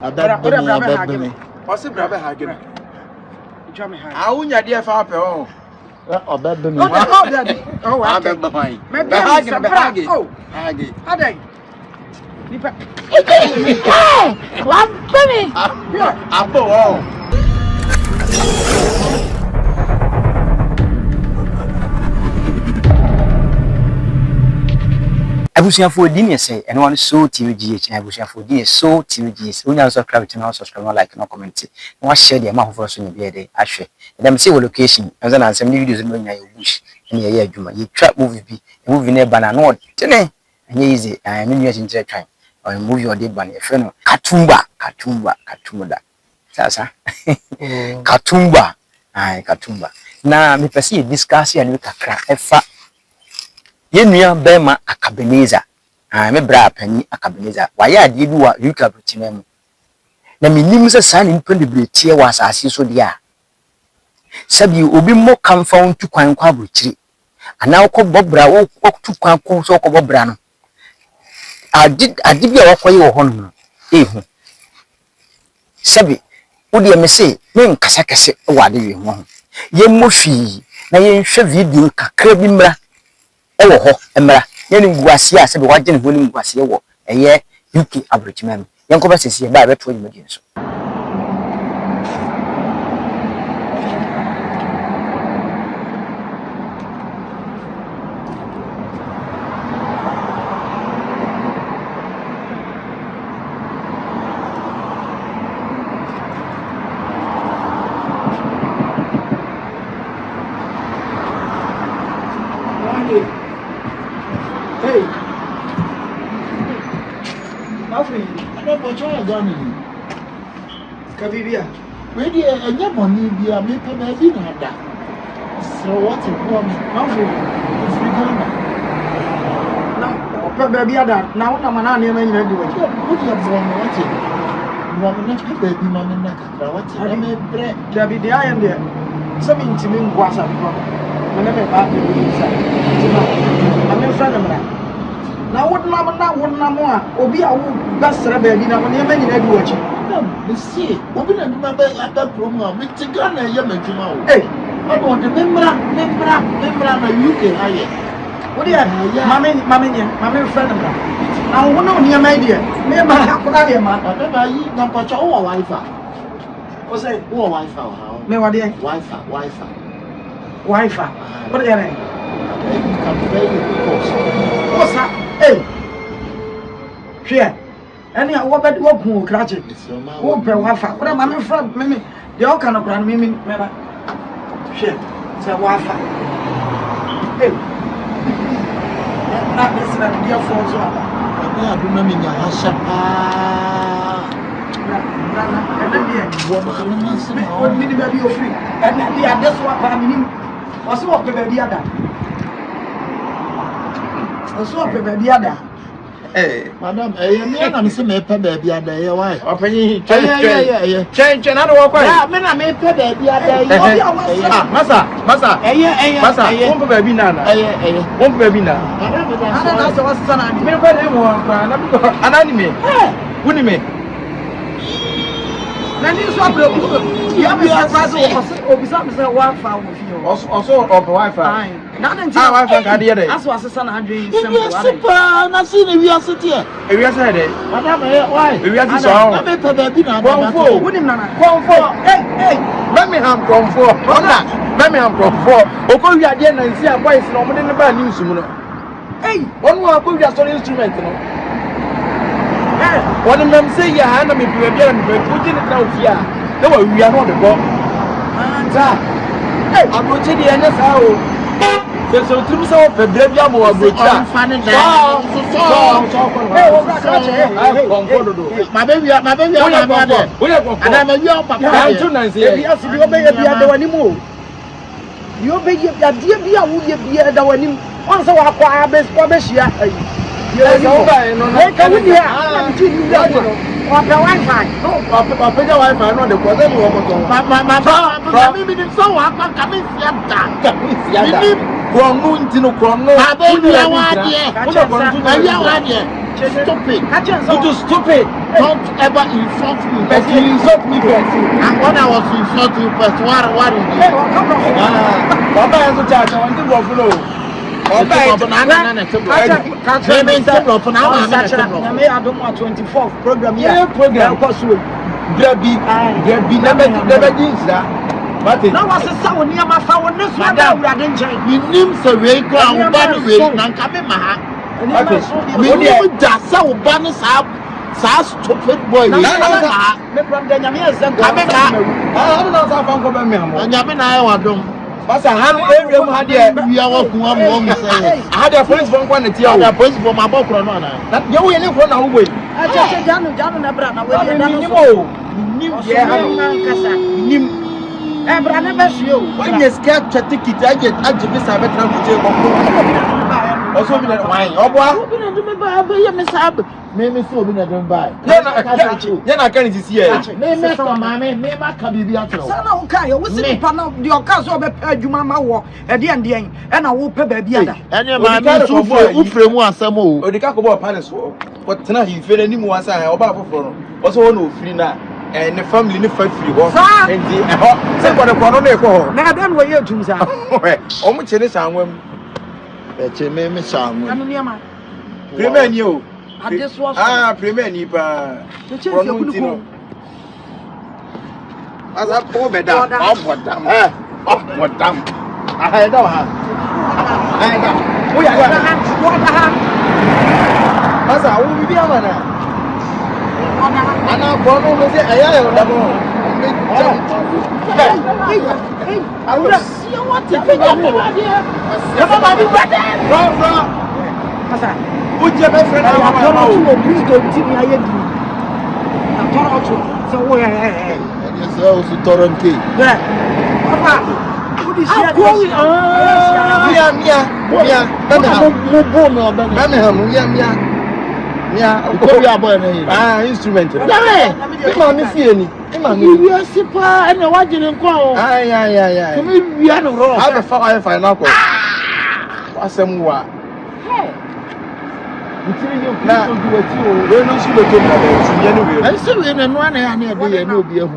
Abedme. What's the brother Hagen? I won't ya dear Father. Oh, Abedme. Oh, I beg the mine. Maybe Hagen. Oh, Hagen. Hagen. One penny. Apple all. Abusuafo din say and one so TVGH abusuafo din so TVGH when you subscribe to now subscribe no like no comment no share the amount for so you be there ahwe dem say wo location and then ansem new videos no nya you bush and ye adwuma you trap movie bi a movie ne bana no tene anya easy and me chinchire twan or movie or dey ban e fe no katumba sasa katumba na me pese discuss ya ni kakra efa yenua bema Akabeneza me bra pani Akabeneza waya ade bi wa yuka brutina mu na menim se sa ni mpende bretie wa asase so dia sabi obi mo kamfa ntu kwan kwa bruchiri ana wo bobra wo tu kwan ko so ko bobra no adi bi a wakoye wo hono no ehu sabi wo de me se me nkasa kese wo ade wi ho ye mo fi na ye nhwe video kakra bi mra ewo ho emra ye ni nguase a se be waje ne ho ni nguase wo eye UK abrochimam yenko ba sesi ba beto ni medin so Hey, Afri, I don't know what you're doing. Kabibia. Ready and your money be a make a baby. So what's it for me? Afri, It's Uganda. now, baby, that now, I'm an enemy. What you're born, what's it? You want me to baby, mamma, what's it? I may bread. There be the iron there. Some intimate was a problem. Whenever I have I'm in front of me. Now, what Namma, Obi, I would best baby, now when you're many watching. You see, what will I remember at that promo? With the gun and Yemen tomorrow. Hey, I want to remember UK. What do you have? Mammy, friend of mine. I won't know near my dear. Never have a man. I remember you not put your Wi-Fi. What's that? Oh, Wi-Fi. No idea. Wi-Fi. Wi-Fi. What are you saying? What's that? Hey. Here. Any what bed walk who catch it? Who pay Wi-Fi? What am I from? Mimi. They all kind of grand mimi. Here. Say Wi-Fi. Hey. Not this and dear phones. I do not mean your Hasha. What minute you free? And then that's what I mean. What's what baby other? What's what baby other? Hey, madam, I'm saying, baby, I day. Why? Open Change another walk. Yeah, I may pay baby, I day. Massa, won't baby nana. Won't baby nana. I don't know son. I'm going to An anime. Wouldn't me? Then you swap you have a besides Wi-Fi. Also, of Wi-Fi. Nothing. That's what the son I'm doing. Super, not seen if you are sitting here. If you are said, Madame, why? If you are to saw, I'm a baby now. Come for, hey, let me have come for. Let me have come for. Okay, we are there and see a voice no more than the bad news. Hey, one more put your instrument. One of them say, yeah, I'm putting it down here. No, we are not the bomb. Hey, I'm going to the end of our. So, to so the Brabia more of the my baby, and I'm a young papa. You anymore. You be your dear, who you be at the one. Once I acquire best promise. Yes, over. No, Wi-Fi. No, Wi-Fi. No, the person who stupid. Don't ever insult me. But you insult me first. And when I was insulting you first, what is it? Hey, come on. Baba has to charge. I want to go for Baba is to May I don't want 24th program here. Yeah, program. Debbie, never did that. Now was a sound near my phone. This one, I didn't change. We name the way ground, by the way, and come in my hand. We never just saw banners up. Stupid boy. I don't know how But I had a police from quantity. I had a police from my book. That you will live from away. I just John Nebrana. When you scared to take it, I get this. I better to take also, wine. Oh, Maybe so be not buy. Then I can't see it. Maybe some mammy, maybe I can be the other. Son, okay, what's the pan of your castle? You, mamma, walk at the end, and I will pay baby. And your man, who frame one some more, or the Cacobo Palace. But tonight you feel any more as I about for also no free now. And the family in the fight free war. And the say what a corner. Now then, where you choose out. Oh, much in the sound. It's a meme sound. Remain you. Premier Nipa. As a poor bed, what damn. What damn. I know her. We are going to have water. As I will be on her. And I'm going to say, I will see what to think of it. Would you ever friend of my please don't tell me I am. I'm told you. So where? Yes, I was in Toronto. Papa, what is your going on? Yeah, instrument. Come see any. You are super and a watching and call. Aye. Come in, we are no wrong. I have a fire now. What's some more? Now, we're not sure to I said, we're not one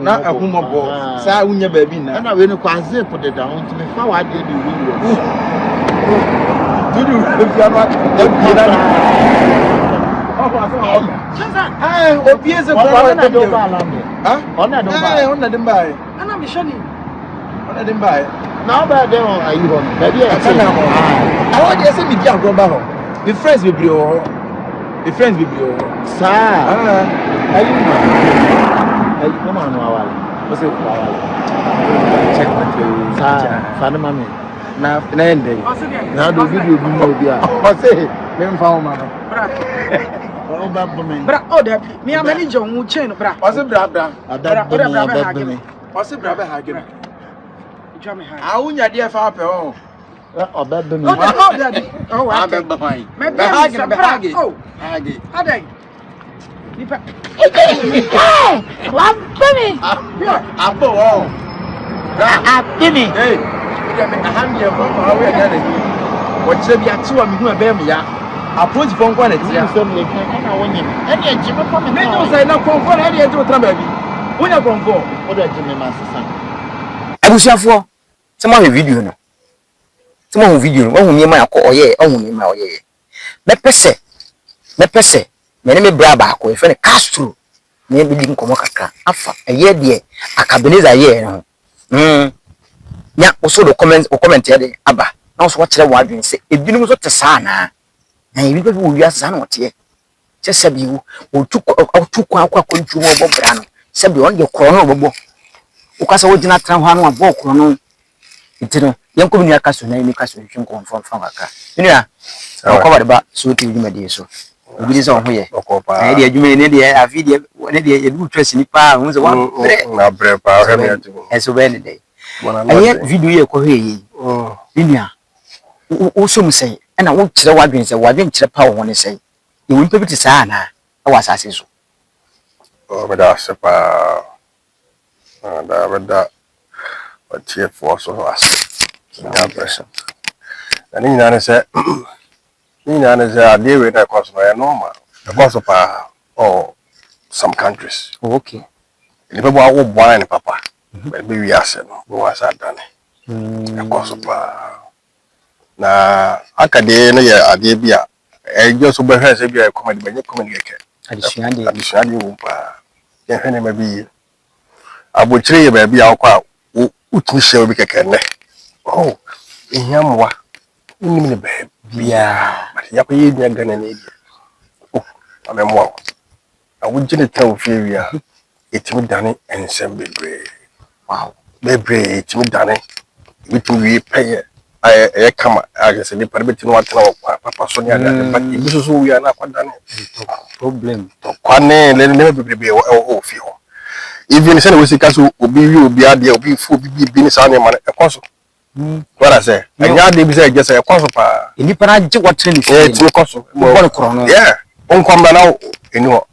not a woman ball. Say, when your baby now, and I will not zip put it down to me. How I did you? Do you if you are not? I hope years ago, on them by. And I'm shiny. On them by. Now, by them, are you on? Baby, I want to see me down go back. The friends will be all. The friends will be all. Sir, are you come on? What's it? Check my sir. Father, mommy. Now, now the video will be more there. What's it? Let me find my Bra, oh, that me, I'm a ninja who chain, bra. What's it, bra? What's it, bra? I won't get dear father. Oh, bad baby. Oh, I'm back behind. Maybe I'm back. Oh, Aggie. Hey, one penny. I'm all. A penny. Hey, I have here for our way again. What should be a 2 and who are baby? Approach from quality. And I want him. And yet, Jimmy, come and say, no, come for any to a baby. When I come for, what did Jimmy Master son? I was here for some of the video. Some video, oh, me, my call, yeah, oh, me, my, yeah. Let me say, my name is Braba, or if any Castro, maybe didn't come after a year, dear, Akabeneza, yeah. Yeah, also the comments or commented, Abba, now watch the word and say, it didn't go to Sana. And you will be a son or tear. Just said you will took out 2 quack into a brano, said you on your chrono, because I would not tell one of walk on it. Young community castle, name castle, you can come from Aka. Yeah, I'll cover about so to you, so. We is on here. Idea you may need a video, one idea you do trust in power, one bread power as a wedding day. I yet video you India. Also say, and I won't tell what means a wagon to the power when I say, you will put it sana. I was asking so. Oh, but that's a power. That. But here for so us. That person. And in an said, in an is a deal with a cost by a normal. The cost of oh, some countries. Oh, okay. The people are born in papa. But we are saying, who was that done? Of course, na akade no ya ade bia just so behwe se bia comedy benye comedy keke adisuade wo pa ye hwene ma bi abochire ye ba bia akwa utumi hye obi keke ne oh ehiamwa unim ne ba bia but ya ko ye nya gana ne bia oh amemwa awugine tan ofie wi etimi dane ensem bebre wow bebre etimi dane bitumi peye I come as a permitting what Papa Sonia, but this is who we are not problem. To Kwane, let never be or feel. Even the we see Castle will be you, be idea, be full, be business on a consul. What I say, and ya did say just a consul. In the Panaj, what train is a consul? Yeah, on come now, you know.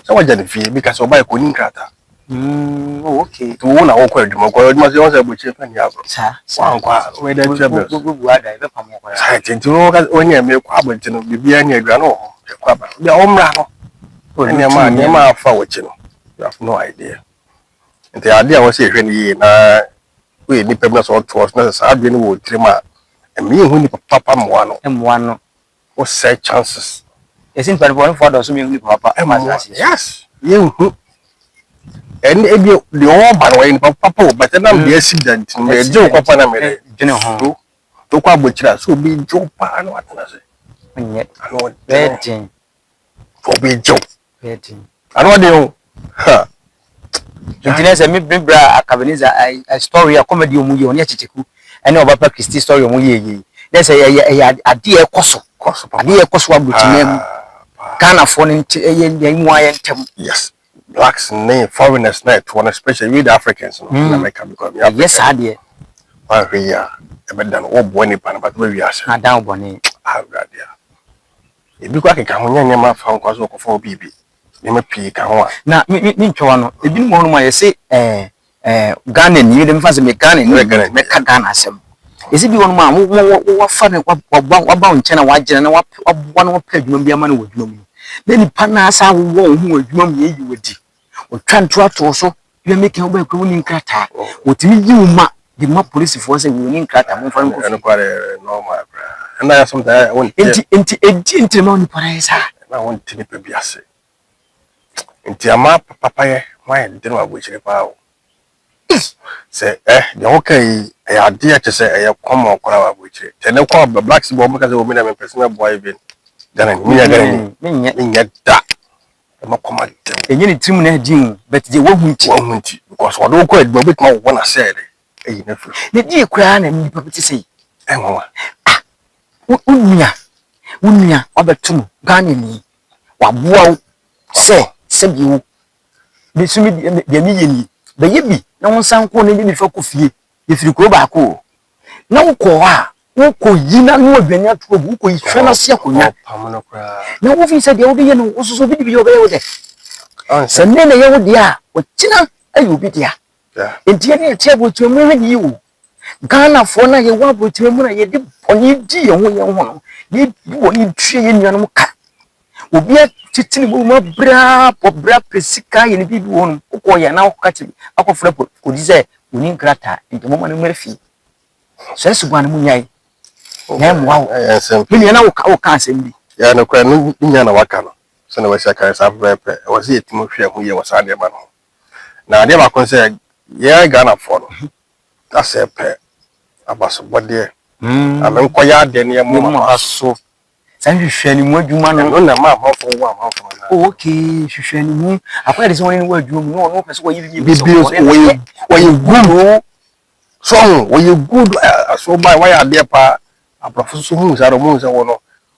So I didn't feel because of my cooling crata. Okay. To one our query, must also be cheap and yago. Sir, where the trouble I think to know that when you make quabbling to be behind your grano, the omra. When your man, your ma forward, you have no idea. And the idea was here when we need permits or towards necessary wood trimmer. And me who papa one was say chances. It's in one for those who papa. Yes, you. And the all by way papa, but then I'm the accident. Me Joe Papa na me. To kwa butcher so be Joe pa no what na say. Yet I know betting for be Joe. Betting. I know they ha. Internet say me bring bra Akabeneza a story a comedy omuye oni achicheku. Ene Obapa Christy story omuye. Let's say ade e koso. Ade e koso abutinem. Ghana for ntem. Yes. Blacks name foreigners net one especially with Africans in America because yes I did. Why we are than all born pan but we are down bonny. How God yeah. If you got a Cahonia found cause of 4 BB. You may pick now me Choano. It didn't want my say Ghana you didn't fancy me Ghana make a Ghana sem. Is it one man what fun what bound China white and what one pledge will be a man with me. Then Panasa won who would you would do. Or transport also, you are making a winning crata. What you ma the map police force a winning crata and quite a normal. And I have something I want a gentleman price. I want to be a say. Into a map, papa, why didn't I wish it about? Say, the okay, I idea to say I come on crowd which it. Tell no call the blacks bomb because the woman and personal boy been. Then me again, that. And you need to know, but they won't because what don't quite but more when I said it. The dear crown and me to say, Unya, Obertum, Ganini, Wabuau, say, said you. This will be the million, but ye be no one sound calling me for coffee if you go back. No, Koa. Woko yina no adwanya to woko ihwe na se akonya na wo fi se de obi ye no wo so bi bi obi ye de se ne ne ye wo de a wo kina ayu bi de a enti ne che bo to mu hwe wo Ghana fo na ye wo bo to mu na ye de oni di ye ho no ye bo ni tue ye nuanom ka obi a titini bo ma bra pesika ye ne bi wo no ko ye na wo ka ti akofra ko di se oni nkrata enti mo ma no mrefi so esu gwan mu nyai wow. Many an hour can't send me. Yeah, no crime, Yana Wakano. So no was a kind of was it Timothy who was under man. Now, I never consider, yeah, Ghana for that's a pair. About somebody. I'm quite then your mama so. Thank you, Shelly, what you man on the map for 1 month. Okay, she shall me. I quite is only word you know, what you be when you go. So, when you good, so by why are there pa? A professor who is out of moons and one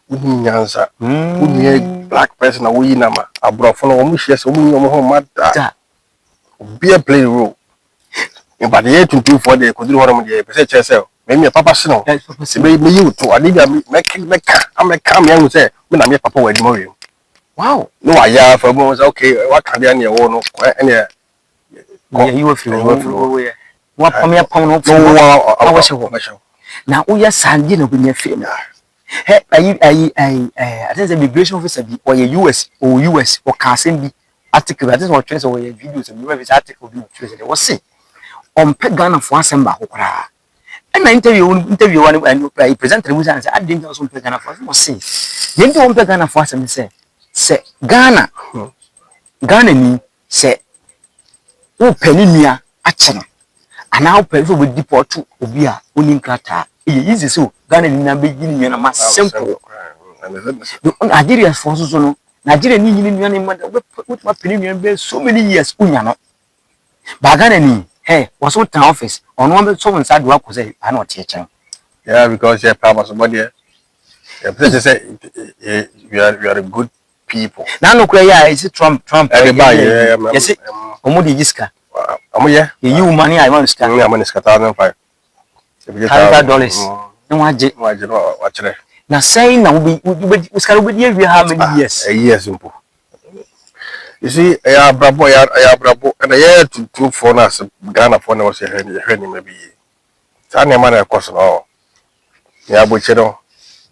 wouldn't answer. Wouldn't be black person away nama. A brofano omishes only your home matter. Be a play role. But the 8 to 2 for the could do one of the percent yourself. Maybe a papa snow. Maybe you too. I need a make come young say when I make papa with more. Wow. No, I have for moments. Okay, what can they own? And you feel what come here pound of I was a woman. Now we are sending a winner film. Hey, I think the immigration officer be or US or Cancer be article that is what trends over videos and maybe article do choose was say on pet Ghana for Assemba Hokra. And I interview one and I present the news and say, I didn't also pay Ghana for was say. You don't pay Ghana for some say Ghana ni say o penimia achena and now pay for with deport to Obia Uninkrata. Easy so Ghana ni na beginning na mas simple. Nigeria forces no Nigeria ni nyini what penimia be so many years unya no. Ba Ghana ni hey, was what office on one so inside work was I not teaching. Yeah, because you're power somebody. Yeah, say you are a good people. Now no cry is Trump. Everybody, yes, Omodi Jiska. Yeah. You money I want to scan. I'm on $1,005. $100. No watch it. Now saying now we how many years? A year simple. You see, I have bravo, and a year to 2 for us. Ghana for was a henny maybe. Tanya man, of course, no. Yeah, but you know,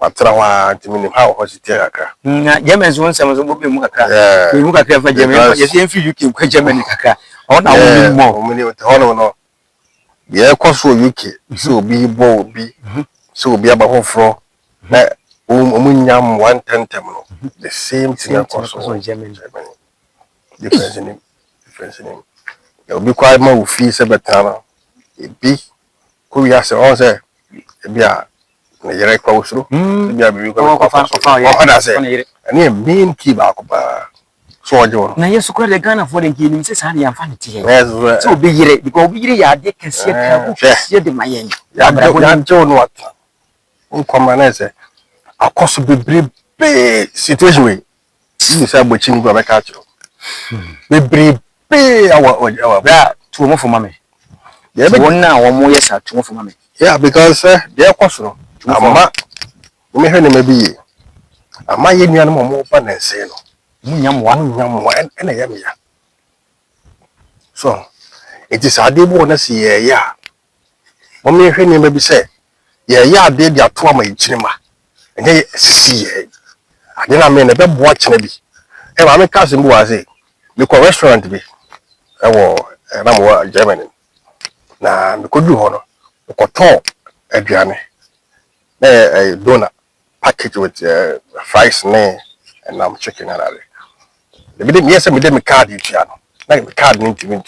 Matrawa, to mean how was it? Germans once I was a movie Mukaka. We look at for Germany. Yes, you can quit Germany. On our more. No. Yeah, of course, for UK. So be bold, be so be about home for that. Umunyam 110 terminal. The same thing, of course, on Germany. Difference in him. There will be quite more fees about time. It be could we ask all say, be a direct close through. Be a big and you mean keep back so John. Now, yes, the Ghana for the game says, I am funny. So be it because we are they can see the Mayan. John, what? Come on, I say, a cost of the big situation. You say, which you go back at you. We pay our two more for mommy. Yeah, but 1 hour or more yes, 2 more for mommy. Yeah, because they are possible. We maybe a my Indian more fun and say no. Yam one and a yam. So it is a deep one to see yeah. Mommy, maybe say, yeah, did your trauma in cinema. And they see I didn't mean a bit watch maybe. And I'm a cousin who was it. Because restaurant be Germany. Na me could do honor. We could talk aduane. A donut package with fries and chicken and all. The bit yes me dem card you piano. Like the card into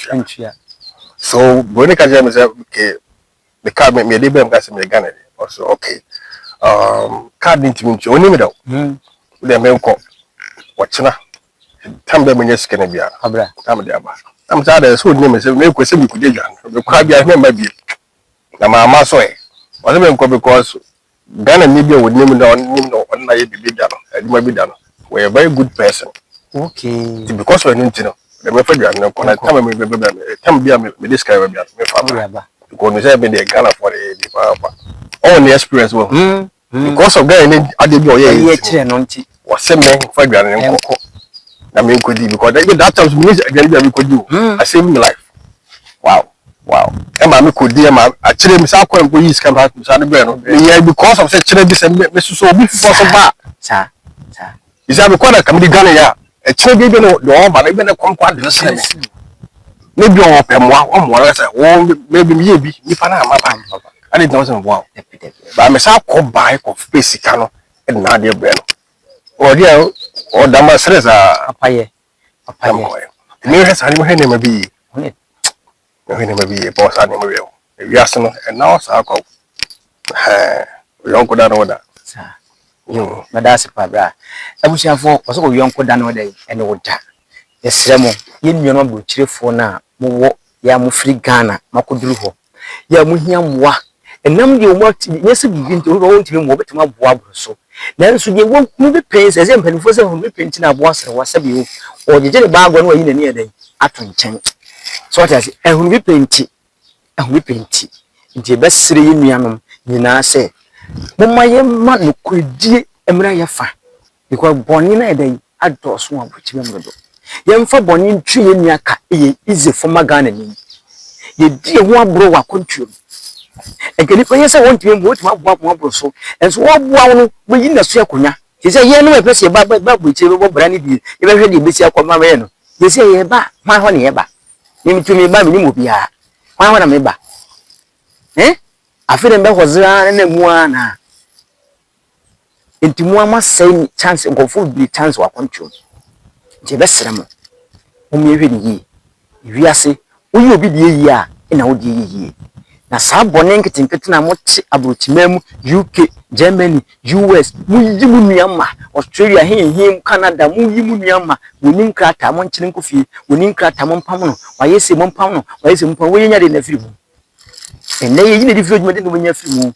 so when I can say okay the card me dey be me Ghana also okay. Card into only me do. Dem me ko watchna Tambe mwenye kene bia abra tamde aba am sada so nyeme se me kwese mi kudie jan me kwa bia me ma bi na mama so e wona me nko because Ghana ni bia woni mu na ye bibi da no adima bi da no we a very good person okay because we nti no me fa bia no kona tambe me be tam bia me describe bia me fa abra because me say me dey Ghana for the papa all the experience well because of Ghana ni ade bi o ye kire no nti wo se me fa bia no nko I mean, could do because that time we could do. I saved my life. Wow. And I could do actually, Miss Aqua police come out because of such a business. So before so bad. Sir. Is that because I come to Ghana? A child, you know, the all, but even a conquer the same. Maybe on one more, maybe if I didn't know wow. But Miss Aqua buy of basic and Nadia Bell. Or dear. Or Damasreza, Papaye. Near has any maybe a boss animal. Yes, and now, Sako. We don't go down order. But that's a pabra. I wish I for was all young Kodano day and old Jack. The Seremo, you know, will cheer for now. Yamu free Ghana, Makudruho. Yamu wa. And now you worked, yes, you begin to roll to him over to my boab so. Then so you won't move the pains as if for some painting a was and was a view, or the jelly bag one way in the near day, after chance. So what as and we paint it, and we paint it. The best 3 million, you now say. But my young man could dear Emra fa, because born in a day, I do swamp which remember. Young for born in 3 in your car, easy for my gardening. You dear one bro, I couldn't. And can you say want to what my so and so what we in the Suakunya? He said, yeah, no, I press your back which you will brandy. You ever heard the Bessia Comareno. They say ye ba, my honey ye ba. You to me by me mobia. Why wanna me ba? Eh? I feel them was and then one. Into one say chance and go full be chance or control. The best ceremony. You really ye. Say, will you be the year in our ye? Na saa bɔne nketenkete na mote abrochimam UK, Germany, US, muyimu nuyama, Australia, him, Canada, muyimu nuyama, munim krata mon chinko fi, munim krata mon pamono, wayese mon pamono, wayese mon pamono, nya de na firi mu. Enne ye ni different me de no nya firi mu.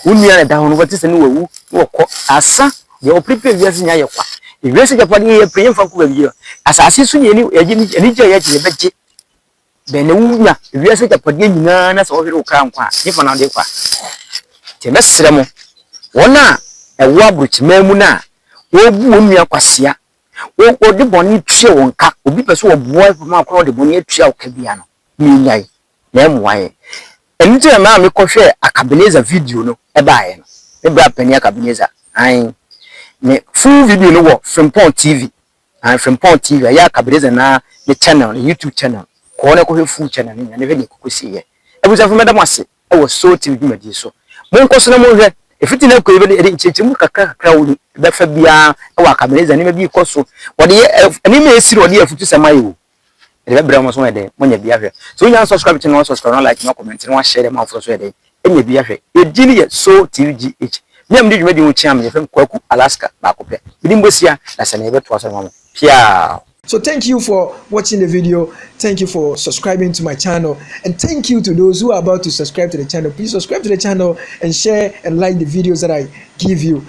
Unia na da hono wati se ne wawu, wo kɔ asa, ye o prepare wiase nya ye kwa. E wiase japade ye pre yemfa ko ba bi. Asase su ni ani je ye je beje. Bene wunya wiase japade nyina na so hwere okra nkwa nifa na de kwa te mesre mo wona ewo abrochimam na wo bu onua kwasea wo de boni tue wonka obi pese wo boa ma akro de boni atua okabia no mi nyai na emwaye enite ma me kohwe Akabeneza video no ebaaye no e bra pani Akabeneza an ne full video no wo Frimpong TV and Frimpong TV ya Akabeneza na the channel the YouTube channel ko na ko full channel ni na be kokosi ye ebuza fu medam ase e wo so TV bi madi so mon ko so na mo hwe e fiti na ko e be nchechemu kakra wo be fa bia e wa Akabeneza ni ma bi ko so wo de ani me esiri wo de afutu samaye wo e be bra mo so e de mo nya bia hwe so nya subscribe channel subscribe like no comment no share dem afro so e de enya bia hwe e dini ye so TVGH me am di dwuma di wo chia me fem kwaku Alaska ba ko pe bi mbosia na se na e be to so mama pia. So thank you for watching the video. Thank you for subscribing to my channel. And thank you to those who are about to subscribe to the channel. Please subscribe to the channel and share and like the videos that I give you.